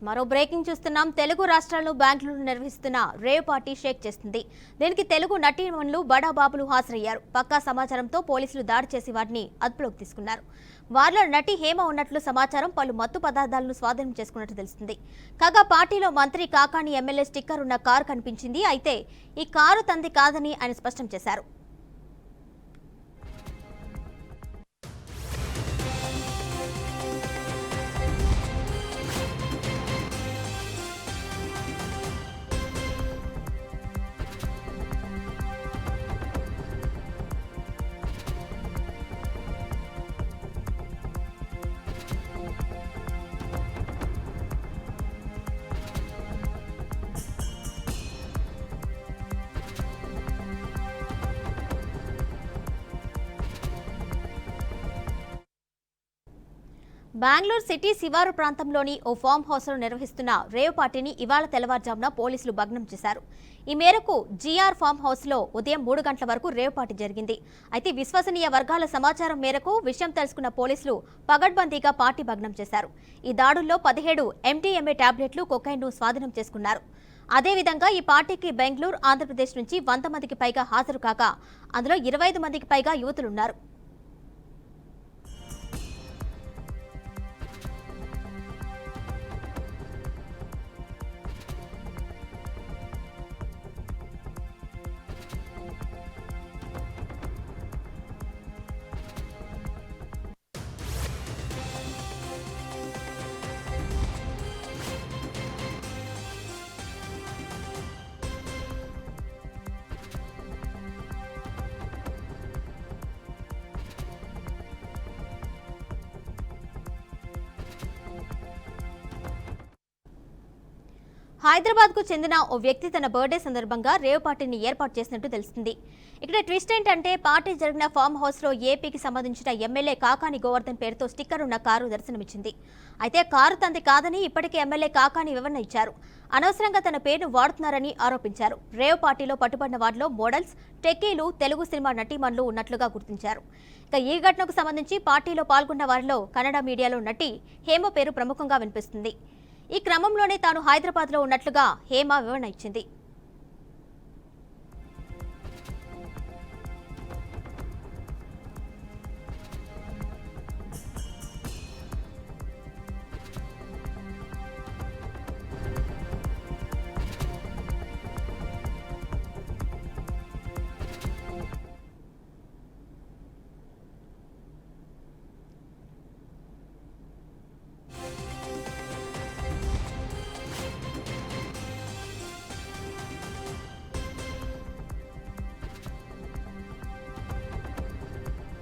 మరో బ్రేకింగ్ చూస్తున్నాం. తెలుగు రాష్ట్రాల్లో బెంగళూరు నిర్వహిస్తున్న రేవ్ పార్టీ షేక్ చేస్తుంది. దీనికి తెలుగు నటీమణులు బడా బాబులు హాజరయ్యారు. పక్కా సమాచారంతో పోలీసులు దాడి చేసి వారిని అదుపులోకి తీసుకున్నారు. వారిలో నటి హేమ ఉన్నట్లు సమాచారం. పలు మత్తు పదార్థాలను స్వాధీనం చేసుకున్నట్టు తెలుస్తుంది. కాగా పార్టీలో మంత్రి కాకాని ఎమ్మెల్యే స్టిక్కర్ ఉన్న కారు కనిపించింది. అయితే ఈ కారు తంది కాదని ఆయన స్పష్టం చేశారు. బెంగళూరు సిటీ శివారు ప్రాంతంలోని ఓ ఫామ్ హౌస్లో నిర్వహిస్తున్న రేవ్ పార్టీని ఇవాళ తెల్లవారుజామున పోలీసులు భగ్నం చేశారు. ఈ మేరకు జీఆర్ ఫామ్ హౌస్లో ఉదయం 3 గంటల వరకు రేవ్ పార్టీ జరిగింది. అయితే విశ్వసనీయ వర్గాల సమాచారం మేరకు విషయం తెలుసుకున్న పోలీసులు పగడ్బందీగా పార్టీ భగ్నం చేశారు. ఈ దాడుల్లో 17 MDMA టాబ్లెట్లు, కొకైన్ను స్వాధీనం చేసుకున్నారు. అదేవిధంగా ఈ పార్టీకి బెంగళూరు, ఆంధ్రప్రదేశ్ నుంచి 100 మందికి పైగా హాజరు కాగా అందులో 25 మందికి పైగా యువతులున్నారు. హైదరాబాద్ కు చెందిన ఓ వ్యక్తి తన బర్త్డే సందర్భంగా రేవ్ పార్టీని ఏర్పాటు చేసినట్టు తెలుస్తుంది. ఇక్కడ ట్విస్ట్ ఏంటంటే పార్టీ జరిగిన ఫామ్ హౌస్ లో ఏపీకి సంబంధించిన ఎమ్మెల్యే కాకాని గోవర్ధన్ పేరుతో స్టిక్కర్ ఉన్న కారు దర్శనమిచ్చింది. అయితే కారు తంది కాదని ఇప్పటికే ఎమ్మెల్యే కాకాని వివరణ ఇచ్చారు. అనవసరంగా తన పేరును వాడుతున్నారని ఆరోపించారు. రేవ్ పార్టీలో పట్టుబడిన వారిలో మోడల్స్, టెక్కీలు, తెలుగు సినిమా నటీమణులు ఉన్నట్లుగా గుర్తించారు. ఇక ఈ ఘటనకు సంబంధించి పార్టీలో పాల్గొన్న వారిలో కన్నడ మీడియాలో నటి హేమ పేరు ప్రముఖంగా వినిపిస్తుంది. ఈ క్రమంలోనే తాను హైదరాబాద్లో ఉన్నట్లుగా హేమ వివరణ ఇచ్చింది.